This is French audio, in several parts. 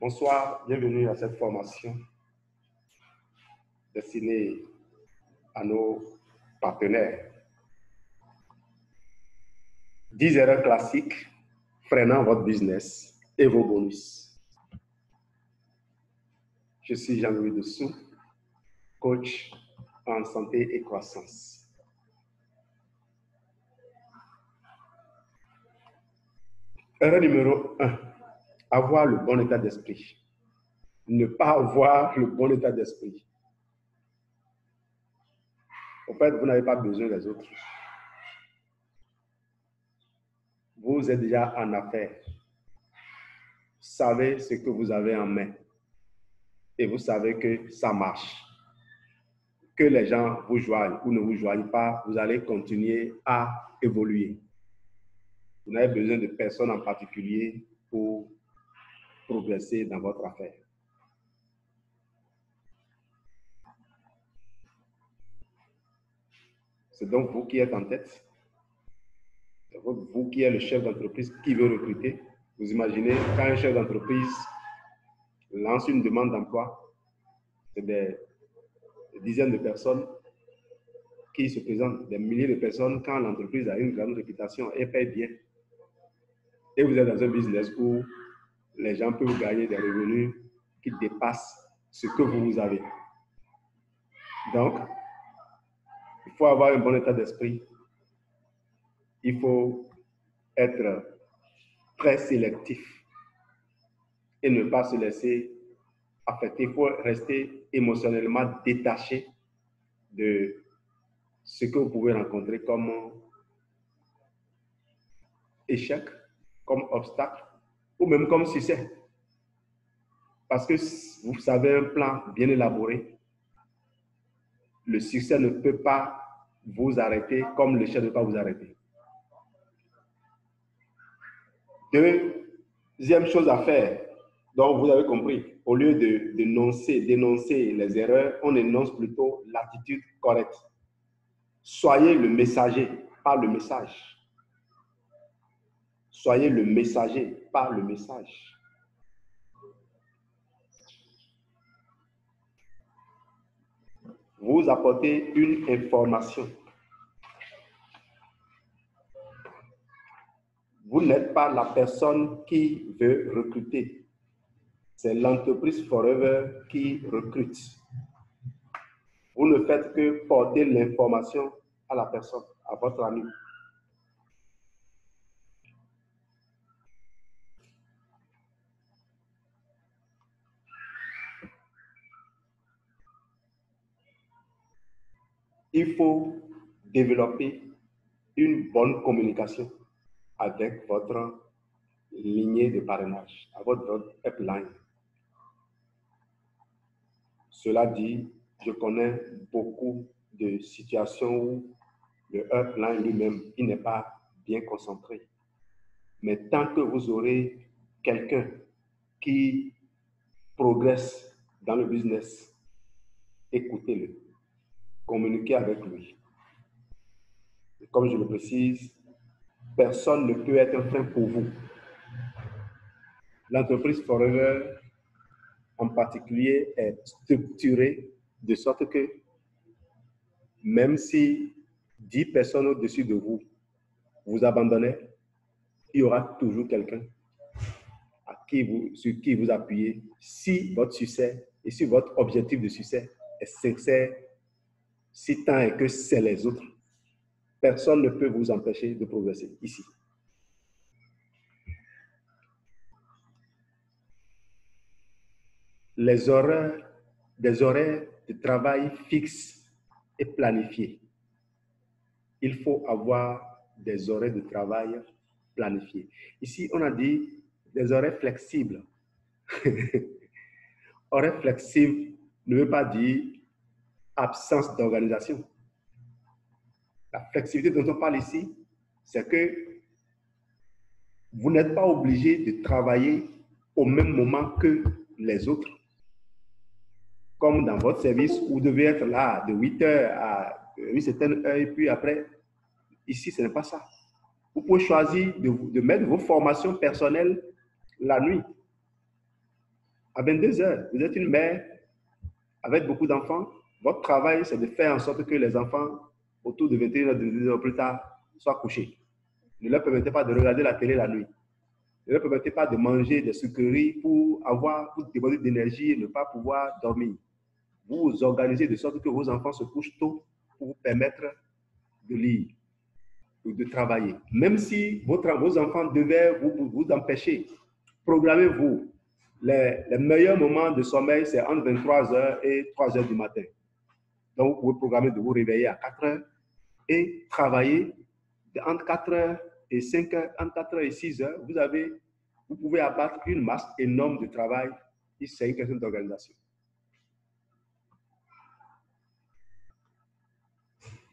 Bonsoir, bienvenue à cette formation destinée à nos partenaires. 10 erreurs classiques freinant votre business et vos bonus. Je suis Jean-Louis Dessous, coach en santé et croissance. Erreur numéro 1, avoir le bon état d'esprit. Ne pas avoir le bon état d'esprit. En fait, vous n'avez pas besoin des autres. Vous êtes déjà en affaires. Vous savez ce que vous avez en main. Et vous savez que ça marche. Que les gens vous joignent ou ne vous joignent pas, vous allez continuer à évoluer. Vous n'avez besoin de personne en particulier pour progresser dans votre affaire. C'est donc vous qui êtes en tête. C'est vous qui êtes le chef d'entreprise qui veut recruter. Vous imaginez quand un chef d'entreprise lance une demande d'emploi, c'est des dizaines de personnes qui se présentent, des milliers de personnes quand l'entreprise a une grande réputation et paye bien. Et vous êtes dans un business où les gens peuvent gagner des revenus qui dépassent ce que vous avez. Donc, il faut avoir un bon état d'esprit. Il faut être très sélectif et ne pas se laisser affecter. Il faut rester émotionnellement détaché de ce que vous pouvez rencontrer comme échec, comme obstacle ou même comme succès. Parce que vous avez un plan bien élaboré. Le succès ne peut pas vous arrêter comme l'échec ne peut pas vous arrêter. Deuxième chose à faire, donc vous avez compris, au lieu de dénoncer les erreurs, on énonce plutôt l'attitude correcte. Soyez le messager, pas le message. Soyez le messager, pas le message. Vous apportez une information. Vous n'êtes pas la personne qui veut recruter. C'est l'entreprise Forever qui recrute. Vous ne faites que porter l'information à la personne, à votre ami. Il faut développer une bonne communication avec votre lignée de parrainage, avec votre upline. Cela dit, je connais beaucoup de situations où le upline lui-même, il n'est pas bien concentré. Mais tant que vous aurez quelqu'un qui progresse dans le business, écoutez-le, communiquez avec lui. Et comme je le précise, personne ne peut être un frein pour vous. L'entreprise Forever, en particulier, est structurée de sorte que même si 10 personnes au-dessus de vous vous abandonnez, il y aura toujours quelqu'un sur qui vous appuyez si votre succès et si votre objectif de succès est sincère, si tant est que c'est les autres. Personne ne peut vous empêcher de progresser ici. Des horaires de travail fixes et planifiés. Il faut avoir des horaires de travail planifiés. Ici, on a dit des horaires flexibles. Horaire flexible ne veut pas dire absence d'organisation. La flexibilité dont on parle ici, c'est que vous n'êtes pas obligé de travailler au même moment que les autres. Comme dans votre service, vous devez être là de 8h à une certaine heure et puis après, ici, ce n'est pas ça. Vous pouvez choisir de mettre vos formations personnelles la nuit. à 22 heures. Vous êtes une mère avec beaucoup d'enfants. Votre travail, c'est de faire en sorte que les enfants, autour de 21 heures, 22 heures plus tard, soient couchés. Ne leur permettez pas de regarder la télé la nuit. Ne leur permettez pas de manger des sucreries pour déborder d'énergie et ne pas pouvoir dormir. Vous vous organisez de sorte que vos enfants se couchent tôt pour vous permettre de lire ou de travailler. Même si vos enfants devaient vous empêcher, programmez-vous. Les meilleurs moments de sommeil, c'est entre 23h et 3h du matin. Donc, vous pouvez programmer de vous réveiller à 4h et travailler entre 4h et 5h, entre 4h et 6h. Vous pouvez abattre une masse énorme de travail et c'est une question d'organisation.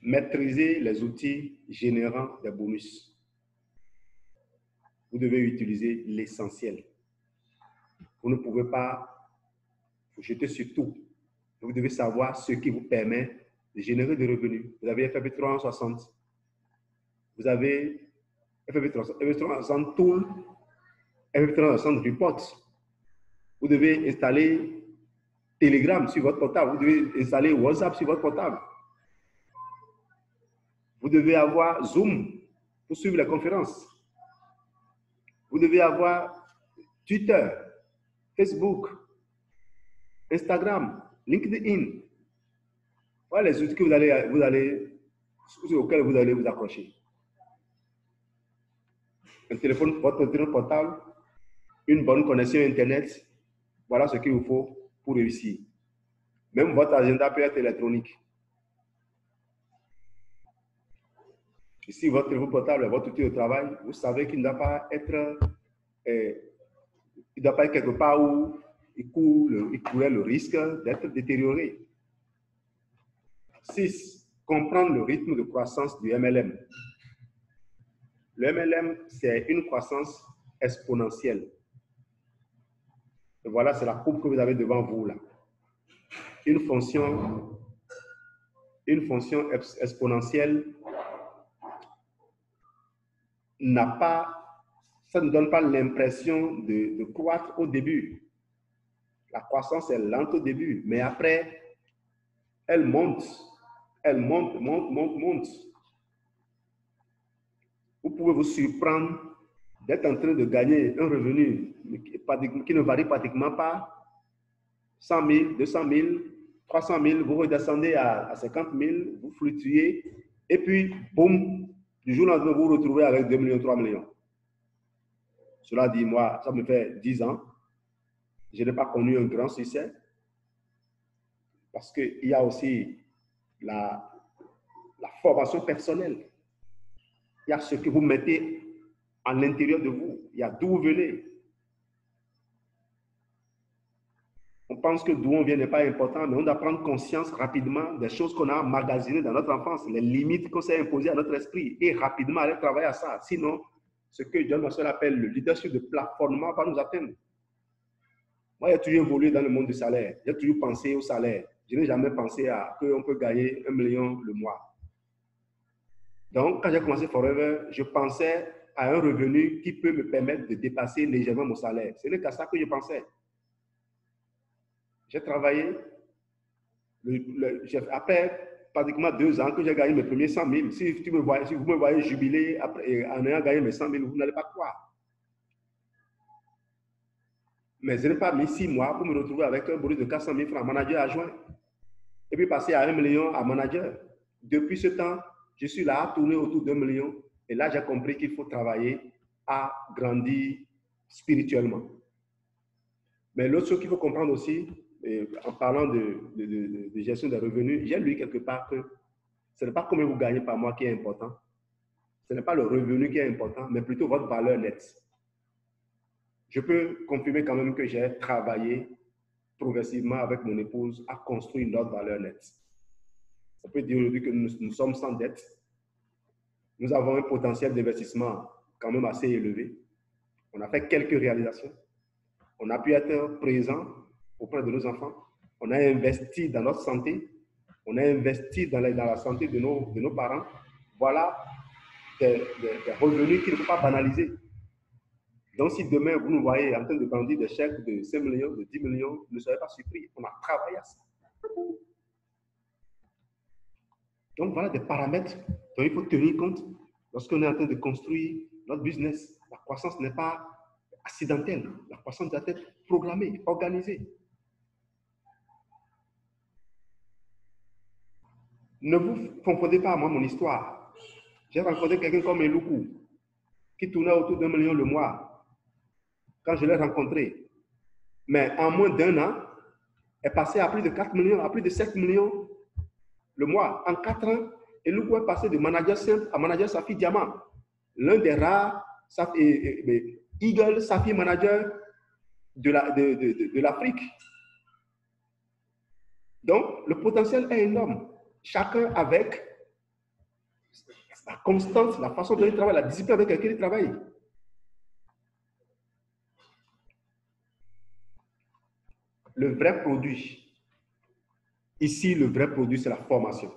Maîtriser les outils générant des bonus. Vous devez utiliser l'essentiel. Vous ne pouvez pas vous jeter sur tout. Vous devez savoir ce qui vous permet de générer des revenus. Vous avez FFP 360. Vous avez FFP 360 Tool, FFP 360 Report. Vous devez installer Telegram sur votre portable. Vous devez installer WhatsApp sur votre portable. Vous devez avoir Zoom pour suivre les conférences. Vous devez avoir Twitter, Facebook, Instagram, LinkedIn. Voilà les outils que auxquels vous allez vous accrocher. Votre téléphone portable, une bonne connexion Internet, voilà ce qu'il vous faut pour réussir. Même votre agenda peut être électronique. Si votre téléphone portable est votre outil de travail, vous savez qu'il ne doit pas être quelque part où il courait le risque d'être détérioré. 6. Comprendre le rythme de croissance du MLM. Le MLM, c'est une croissance exponentielle. Et voilà, c'est la courbe que vous avez devant vous là. Une fonction exponentielle ça ne donne pas l'impression de croître au début. La croissance est lente au début, mais après, elle monte. Elle monte. Vous pouvez vous surprendre d'être en train de gagner un revenu qui ne varie pratiquement pas 100 000, 200 000, 300 000, vous redescendez à 50 000, vous fluctuez, et puis, boum, du jour au lendemain, vous vous retrouvez avec 2 millions, 3 millions. Cela dit, moi, ça me fait 10 ans. Je n'ai pas connu un grand succès parce qu'il y a aussi la formation personnelle. Il y a ce que vous mettez à l'intérieur de vous. Il y a d'où vous venez. On pense que d'où on vient n'est pas important, mais on doit prendre conscience rapidement des choses qu'on a emmagasinées dans notre enfance, les limites qu'on s'est imposées à notre esprit et rapidement aller travailler à ça. Sinon, ce que John Maxwell appelle le leadership de plafonnement va nous atteindre. Moi, j'ai toujours évolué dans le monde du salaire. J'ai toujours pensé au salaire. Je n'ai jamais pensé à qu'on peut gagner 1 million le mois. Donc, quand j'ai commencé Forever, je pensais à un revenu qui peut me permettre de dépasser légèrement mon salaire. Ce n'est qu'à ça que je pensais. J'ai travaillé. Après pratiquement 2 ans que j'ai gagné mes premiers 100 000. Si vous me voyez jubiler en ayant gagné mes 100 000, vous n'allez pas croire. Mais je n'ai pas mis 6 mois pour me retrouver avec un bonus de 400 000 francs manager adjoint. Et puis passer à 1 million à manager. Depuis ce temps, je suis là à tourner autour d'1 million. Et là, j'ai compris qu'il faut travailler à grandir spirituellement. Mais l'autre chose qu'il faut comprendre aussi, en parlant de gestion des revenus, j'ai lu quelque part que ce n'est pas combien vous gagnez par mois qui est important. Ce n'est pas le revenu qui est important, mais plutôt votre valeur nette. Je peux confirmer quand même que j'ai travaillé progressivement avec mon épouse à construire notre valeur nette. On peut dire aujourd'hui que nous sommes sans dette. Nous avons un potentiel d'investissement quand même assez élevé. On a fait quelques réalisations. On a pu être présent auprès de nos enfants. On a investi dans notre santé. On a investi dans la santé de nos parents. Voilà des revenus qu'il ne faut pas banaliser. Donc, si demain, vous nous voyez en train de brandir des chèques de 5 millions, de 10 millions, vous ne serez pas surpris. On a travaillé à ça. Donc, voilà des paramètres dont il faut tenir compte lorsqu'on est en train de construire notre business. La croissance n'est pas accidentelle. La croissance doit être programmée, organisée. Ne vous confondez pas à moi mon histoire. J'ai rencontré quelqu'un comme Eloukou qui tournait autour d'1 million le mois quand je l'ai rencontré. Mais en moins d'1 an, est passé à plus de 4 millions, à plus de 7 millions le mois. En 4 ans, Eloukou est passé de manager simple à manager Safi Diamant. L'un des rares Eagle Safi manager de l'Afrique. Donc, le potentiel est énorme. Chacun avec la constance, la façon dont il travaille, la discipline avec laquelle il travaille. Le vrai produit, ici, le vrai produit, c'est la formation.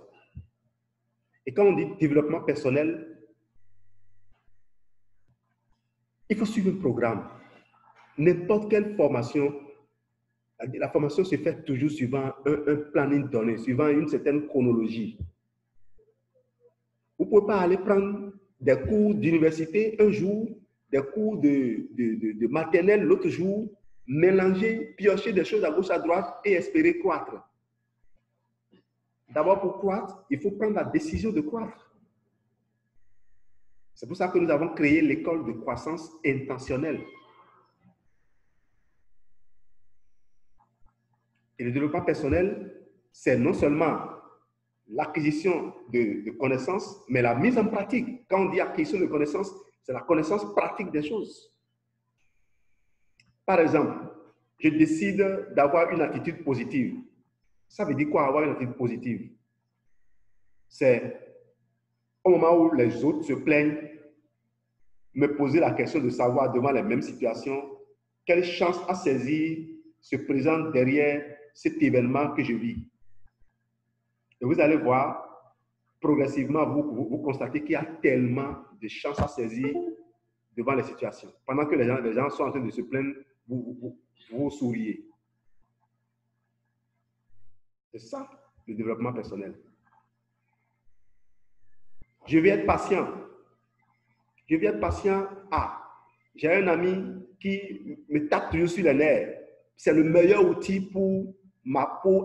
Et quand on dit développement personnel, il faut suivre un programme. N'importe quelle formation, la formation se fait toujours suivant un planning donné, suivant une certaine chronologie. Vous ne pouvez pas aller prendre des cours d'université un jour, des cours de maternelle l'autre jour, mélanger, piocher des choses à gauche, à droite et espérer croître. D'abord, pour croître, il faut prendre la décision de croître. C'est pour ça que nous avons créé l'école de croissance intentionnelle. Et le développement personnel, c'est non seulement l'acquisition de connaissances, mais la mise en pratique. Quand on dit acquisition de connaissances, c'est la connaissance pratique des choses. Par exemple, je décide d'avoir une attitude positive. Ça veut dire quoi, avoir une attitude positive? C'est au moment où les autres se plaignent, me poser la question de savoir devant les mêmes situations, quelle chance à saisir se présente derrière cet événement que je vis. Et vous allez voir, progressivement, vous constatez qu'il y a tellement de chances à saisir devant les situations. Pendant que les gens sont en train de se plaindre, vous souriez. C'est ça, le développement personnel. Je vais être patient. Je vais être patient. J'ai un ami qui me tape toujours sur les nerfs. C'est le meilleur outil pour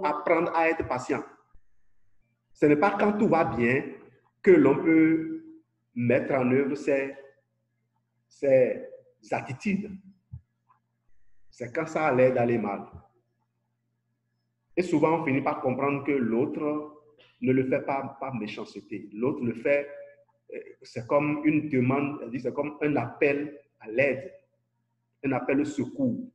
apprendre à être patient. Ce n'est pas quand tout va bien que l'on peut mettre en œuvre ces attitudes. C'est quand ça a l'air d'aller mal. Et souvent, on finit par comprendre que l'autre ne le fait pas par méchanceté. L'autre le fait, c'est comme une demande, c'est comme un appel à l'aide, un appel au secours.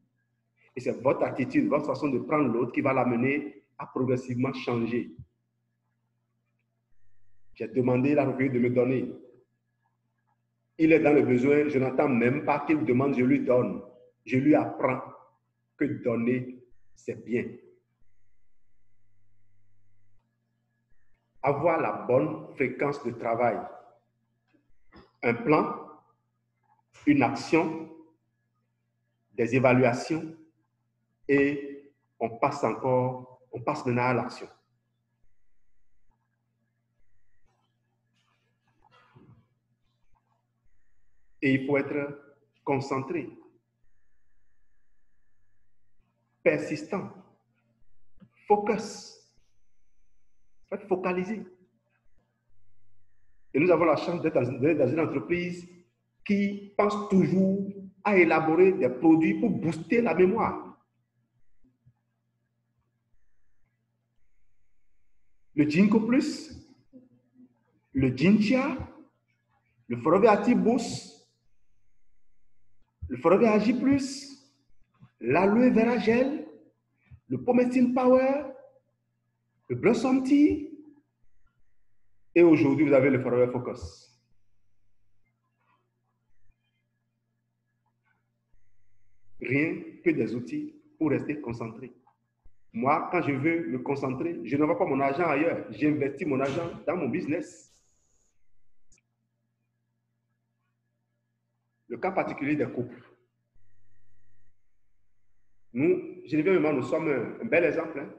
Et c'est votre attitude, votre façon de prendre l'autre qui va l'amener à progressivement changer. J'ai demandé la recueillie de me donner. Il est dans le besoin, je n'entends même pas qu'il demande, je lui donne. Je lui apprends que donner, c'est bien. Avoir la bonne fréquence de travail. Un plan, une action, des évaluations et on passe maintenant à l'action. Et il faut être concentré, persistant, focus, être focalisé. Et nous avons la chance d'être dans une entreprise qui pense toujours à élaborer des produits pour booster la mémoire. Le Ginkgo Plus, le Jincha, le Forever Active Boost, le Forever Agi Plus, l'Aloe Vera Gel, le Pomectin Power, le Blossom Tea, et aujourd'hui, vous avez le Forever Focus. Rien que des outils pour rester concentré. Moi, quand je veux me concentrer, je n'envoie pas mon argent ailleurs. J'investis mon argent dans mon business. Le cas particulier des couples. Nous, Geneviève et moi, nous sommes un bel exemple. Hein.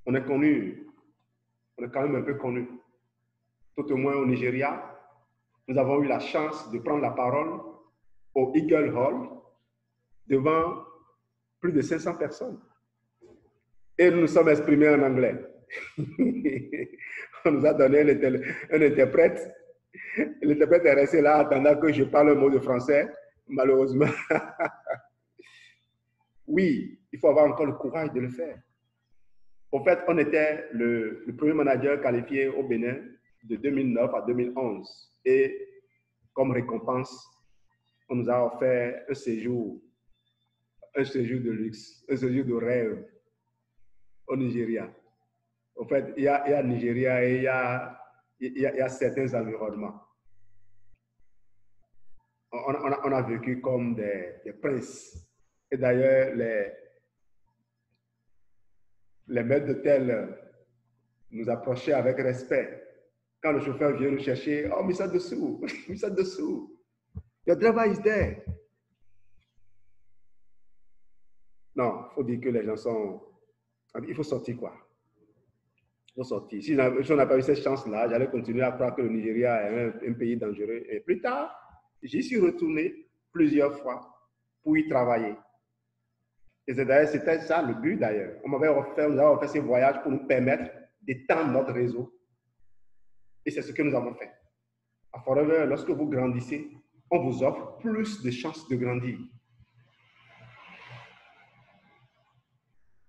On est connu, on est quand même un peu connu. Tout au moins au Nigeria, nous avons eu la chance de prendre la parole au Eagle Hall devant plus de 500 personnes. Et nous nous sommes exprimés en anglais. On nous a donné un interprète. L'interprète est resté là attendant que je parle un mot de français. Malheureusement, oui, il faut avoir encore le courage de le faire. En fait, on était le premier manager qualifié au Bénin de 2009 à 2011. Et comme récompense, on nous a offert un séjour de luxe, un séjour de rêve au Nigeria. En fait, il y a le Nigeria et il y a certains environnements. On a vécu comme des princes. Et d'ailleurs, les maîtres d'hôtel nous approchaient avec respect. Quand le chauffeur vient nous chercher, oh, Mr. Dessous, Mr. Dessous, your driver is there. Non, il faut dire que les gens sont... Il faut sortir quoi. Il faut sortir. Si on n'a pas eu cette chance-là, j'allais continuer à croire que le Nigeria est un pays dangereux. Et plus tard, j'y suis retourné plusieurs fois pour y travailler. Et c'était ça le but d'ailleurs. Nous avons offert ces voyages pour nous permettre d'étendre notre réseau. Et c'est ce que nous avons fait. À Forever, lorsque vous grandissez, on vous offre plus de chances de grandir.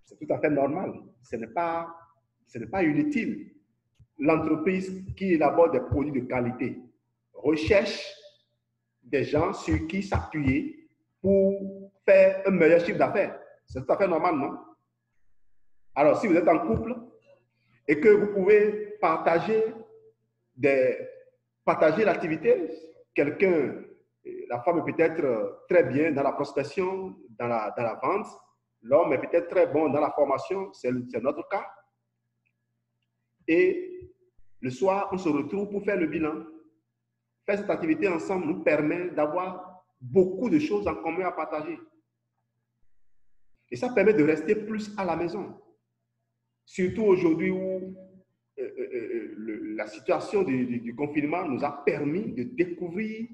C'est tout à fait normal. Ce n'est pas inutile. L'entreprise qui élabore des produits de qualité recherche des gens sur qui s'appuyer pour faire un meilleur chiffre d'affaires. C'est tout à fait normal, non? Alors, si vous êtes en couple et que vous pouvez partager l'activité, la femme est peut-être très bien dans la prospection, dans la vente, l'homme est peut-être très bon dans la formation, c'est notre cas. Et le soir, on se retrouve pour faire le bilan. Faire cette activité ensemble nous permet d'avoir beaucoup de choses en commun à partager. Et ça permet de rester plus à la maison. Surtout aujourd'hui où la situation du confinement nous a permis de découvrir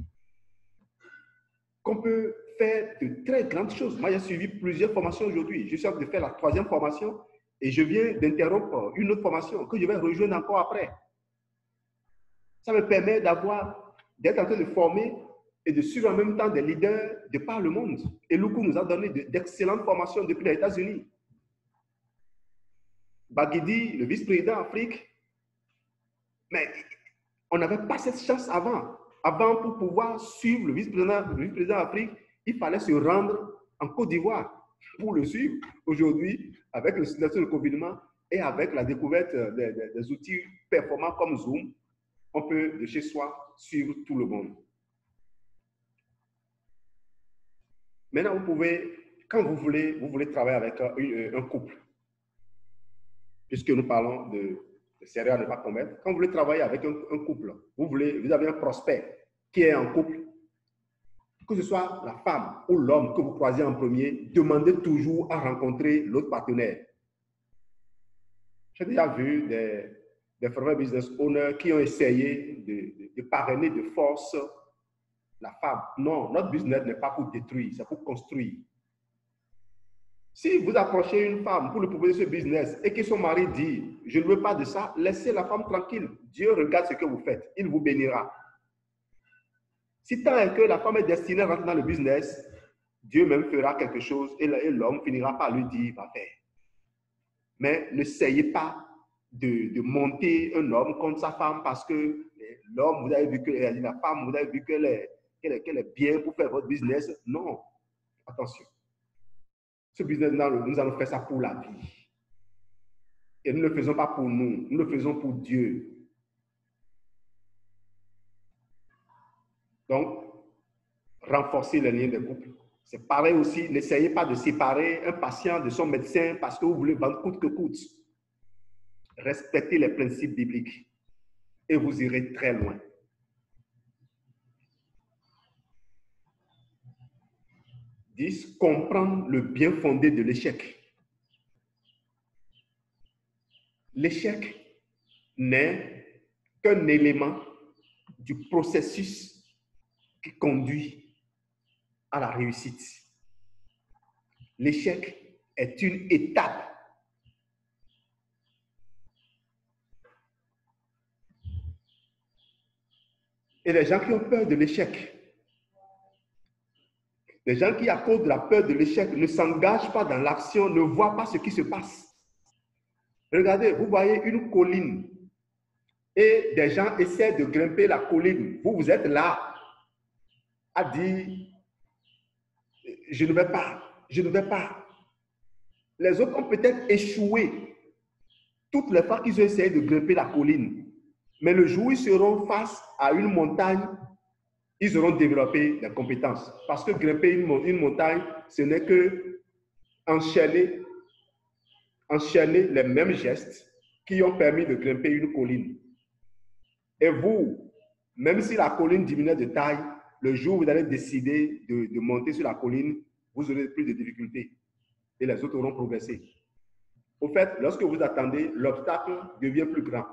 qu'on peut faire de très grandes choses. Moi, j'ai suivi plusieurs formations aujourd'hui. Je suis en train de faire la 3e formation et je viens d'interrompre une autre formation que je vais rejoindre encore après. Ça me permet d'être en train de former et de suivre en même temps des leaders de par le monde. Et Luku nous a donné d'excellentes formations depuis les États-Unis. Bagidi, le vice-président Afrique, mais on n'avait pas cette chance avant. Avant, pour pouvoir suivre le vice-président Afrique, il fallait se rendre en Côte d'Ivoire pour le suivre. Aujourd'hui, avec la situation de confinement et avec la découverte des outils performants comme Zoom, on peut de chez soi suivre tout le monde. Maintenant, vous pouvez, quand vous voulez travailler avec un couple, puisque nous parlons de sérieux à ne pas commettre, quand vous voulez travailler avec un couple, vous avez un prospect qui est en couple, que ce soit la femme ou l'homme que vous croisez en premier, demandez toujours à rencontrer l'autre partenaire. J'ai déjà vu des Forever Business Owners qui ont essayé de parrainer de force la femme. Non, notre business n'est pas pour détruire, c'est pour construire. Si vous approchez une femme pour lui proposer ce business et que son mari dit « je ne veux pas de ça », laissez la femme tranquille. Dieu regarde ce que vous faites. Il vous bénira. Si tant est que la femme est destinée à rentrer dans le business, Dieu même fera quelque chose et l'homme finira par lui dire « va faire ». Mais n'essayez pas de monter un homme contre sa femme parce que l'homme, vous avez vu que la femme, vous avez vu qu'elle est bien pour faire votre business. Non, attention. Ce business, nous allons faire ça pour la vie. Et nous ne le faisons pas pour nous, nous le faisons pour Dieu. Donc, renforcer les liens de couple. C'est pareil aussi, n'essayez pas de séparer un patient de son médecin parce que vous voulez vendre coûte que coûte. Respectez les principes bibliques et vous irez très loin. 10. Comprendre le bien fondé de l'échec. L'échec n'est qu'un élément du processus qui conduit à la réussite. L'échec est une étape. Et les gens qui ont peur de l'échec, les gens qui, à cause de la peur de l'échec, ne s'engagent pas dans l'action, ne voient pas ce qui se passe. Regardez, vous voyez une colline et des gens essaient de grimper la colline. Vous, vous êtes là à dire, je ne vais pas, je ne vais pas. Les autres ont peut-être échoué toutes les fois qu'ils ont essayé de grimper la colline. Mais le jour où ils seront face à une montagne, ils auront développé des compétences. Parce que grimper une montagne, ce n'est que enchaîner les mêmes gestes qui ont permis de grimper une colline. Et vous, même si la colline diminue de taille, le jour où vous allez décider de monter sur la colline, vous aurez plus de difficultés et les autres auront progressé. Au fait, lorsque vous attendez, l'obstacle devient plus grand.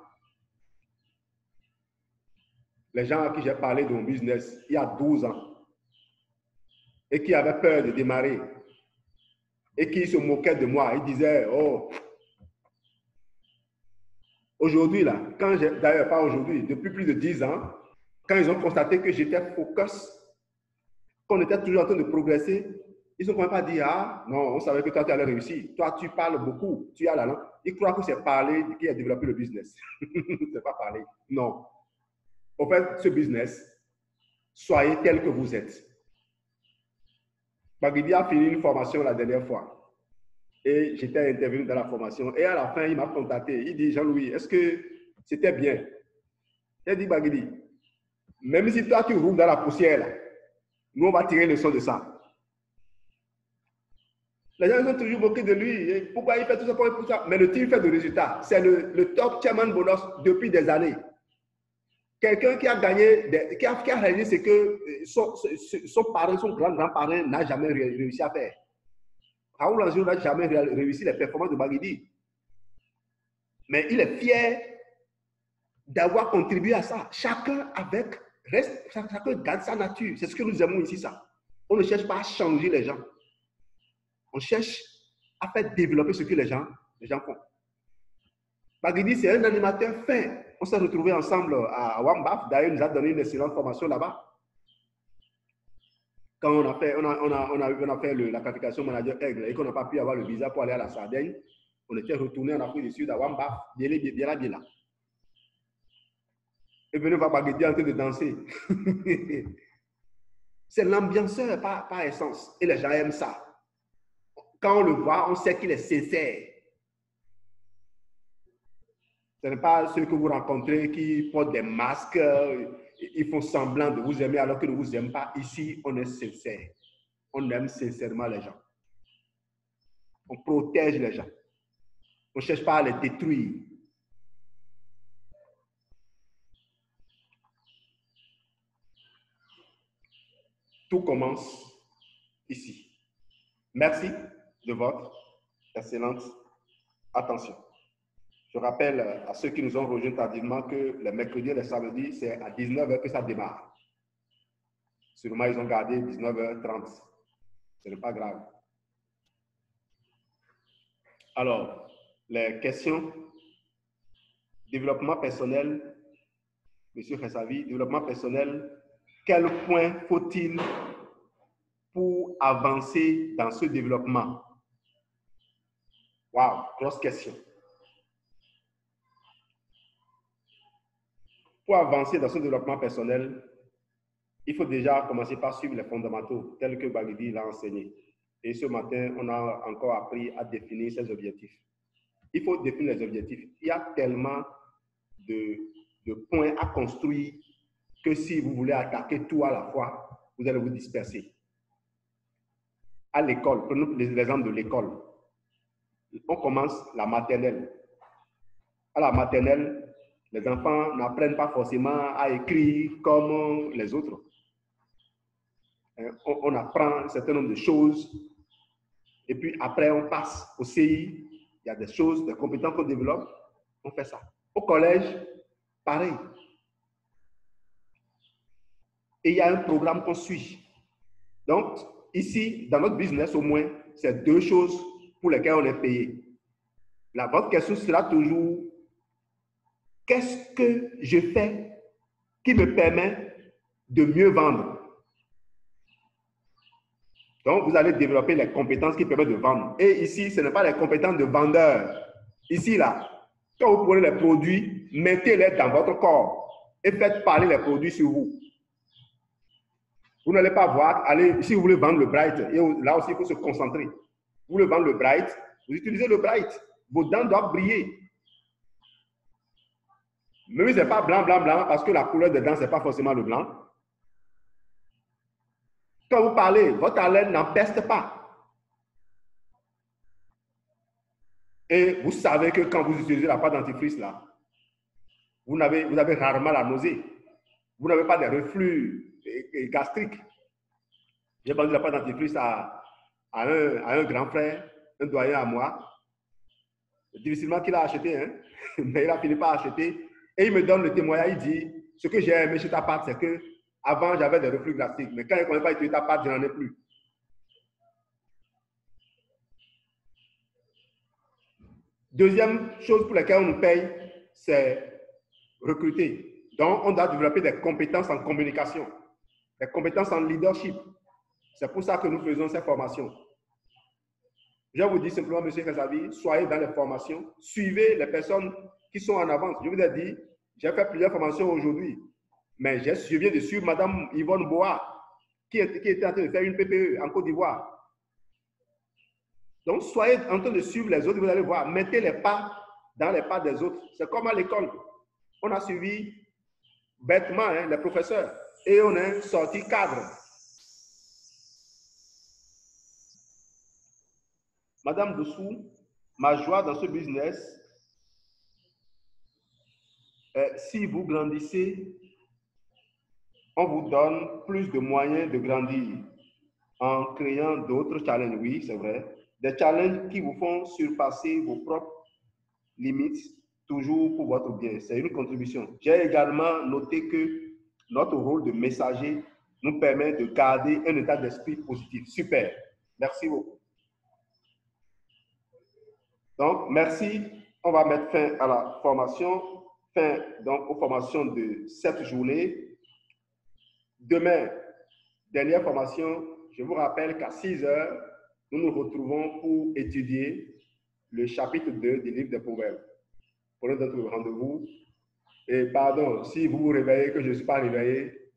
Les gens à qui j'ai parlé de mon business il y a 12 ans et qui avaient peur de démarrer et qui se moquaient de moi, ils disaient, oh, aujourd'hui, là, d'ailleurs pas aujourd'hui, depuis plus de 10 ans, quand ils ont constaté que j'étais focus, qu'on était toujours en train de progresser, ils ne sont même pas dit, ah, non, on savait que toi, tu allais réussir. Toi, tu parles beaucoup, tu as la langue. Ils croient que c'est parler qui a développé le business. C'est pas parler. Non. En fait, ce business, soyez tel que vous êtes. Bagidi a fini une formation la dernière fois. Et j'étais intervenu dans la formation. Et à la fin, il m'a contacté. Il dit, Jean-Louis, est-ce que c'était bien? J'ai dit, Bagidi, même si toi, tu roules dans la poussière, là, nous, on va tirer le son de ça. Les gens sont toujours moqués de lui. Et pourquoi il fait tout ça, pour ça? Mais le type fait de résultats. C'est le top chairman bonus depuis des années. Quelqu'un qui a gagné, qui a réalisé ce que son parent, son grand-parent n'a jamais réussi à faire. Raoul Angelo n'a jamais réussi les performances de Bagidi. Mais il est fier d'avoir contribué à ça. Chacun garde sa nature. C'est ce que nous aimons ici, ça. On ne cherche pas à changer les gens. On cherche à faire développer ce que les gens font. Bagidi, c'est un animateur fin. On s'est retrouvés ensemble à Wambaf. D'ailleurs, il nous a donné une excellente formation là-bas. Quand on a fait la qualification manager aigle et qu'on n'a pas pu avoir le visa pour aller à la Sardaigne, on était retourné en Afrique du Sud à Wambaf, bien là. Et venu voir Bagidi en train de danser. C'est l'ambianceur par essence. Et les gens aiment ça. Quand on le voit, on sait qu'il est sincère. Ce n'est pas ceux que vous rencontrez qui portent des masques, ils font semblant de vous aimer alors qu'ils ne vous aiment pas. Ici, on est sincère. On aime sincèrement les gens. On protège les gens. On ne cherche pas à les détruire. Tout commence ici. Merci de votre excellente attention. Je rappelle à ceux qui nous ont rejoints tardivement que les mercredis et les samedis, c'est à 19h que ça démarre. Sûrement, ils ont gardé 19h30. Ce n'est pas grave. Alors, les questions. Développement personnel, M. Khessavi, développement personnel, quel point faut-il pour avancer dans ce développement? Waouh, grosse question. Pour avancer dans ce développement personnel, il faut déjà commencer par suivre les fondamentaux tels que Bagidi l'a enseigné. Et ce matin, on a encore appris à définir ses objectifs. Il faut définir les objectifs. Il y a tellement de points à construire que si vous voulez attaquer tout à la fois, vous allez vous disperser. À l'école, prenons l'exemple de l'école. On commence la maternelle. À la maternelle, les enfants n'apprennent pas forcément à écrire comme les autres. On apprend un certain nombre de choses. Et puis après, on passe au CI. Il y a des choses, des compétences qu'on développe. On fait ça. Au collège, pareil. Et il y a un programme qu'on suit. Donc, ici, dans notre business, au moins, c'est deux choses pour lesquelles on est payé. Votre question sera toujours, qu'est-ce que je fais qui me permet de mieux vendre? Donc, vous allez développer les compétences qui permettent de vendre. Et ici, ce n'est pas les compétences de vendeur. Ici, là, quand vous prenez les produits, mettez-les dans votre corps et faites parler les produits sur vous. Vous n'allez pas voir, allez, si vous voulez vendre le Bright, et là aussi, il faut se concentrer. Vous voulez vendre le Bright, vous utilisez le Bright. Vos dents doivent briller. Même si ce n'est pas blanc, blanc, blanc, parce que la couleur des dents, ce n'est pas forcément le blanc. Quand vous parlez, votre haleine n'empeste pas. Et vous savez que quand vous utilisez la pâte dentifrice, là, vous avez rarement la nausée. Vous n'avez pas de reflux gastrique. J'ai vendu la pâte dentifrice à un grand frère, un doyen à moi. Difficilement qu'il a acheté, hein? Mais il a fini par acheter. Et il me donne le témoignage, il dit, ce que j'ai aimé chez ta pâte, c'est que avant j'avais des reflux gastriques, mais quand il ne connaît pas utiliser ta pâte, je n'en ai plus. Deuxième chose pour laquelle on nous paye, c'est recruter. Donc, on doit développer des compétences en communication, des compétences en leadership. C'est pour ça que nous faisons ces formations. Je vous dis simplement, M. Kazavi, soyez dans les formations, suivez les personnes qui sont en avance. Je vous ai dit, j'ai fait plusieurs formations aujourd'hui, mais je viens de suivre Mme Yvonne Boa, qui était en train de faire une PPE en Côte d'Ivoire. Donc, soyez en train de suivre les autres, vous allez voir, mettez les pas dans les pas des autres. C'est comme à l'école. On a suivi bêtement, hein, les professeurs et on est sorti cadre. Madame Dessous, ma joie dans ce business, si vous grandissez, on vous donne plus de moyens de grandir en créant d'autres challenges. Oui, c'est vrai. Des challenges qui vous font surpasser vos propres limites, toujours pour votre bien. C'est une contribution. J'ai également noté que notre rôle de messager nous permet de garder un état d'esprit positif. Super. Merci beaucoup. Donc, merci. On va mettre fin à la formation, fin donc aux formations de cette journée. Demain, dernière formation, je vous rappelle qu'à 6 heures, nous nous retrouvons pour étudier le chapitre 2 du livre des Proverbes. Prenez notre rendez-vous. Et pardon, si vous vous réveillez, que je ne suis pas réveillé,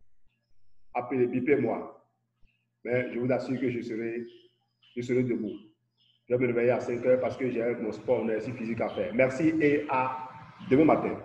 appelez, bipez-moi. Mais je vous assure que je serai debout. Je vais me réveiller à 5 heures parce que j'ai mon sport, mon exercice physique à faire. Merci et à demain matin.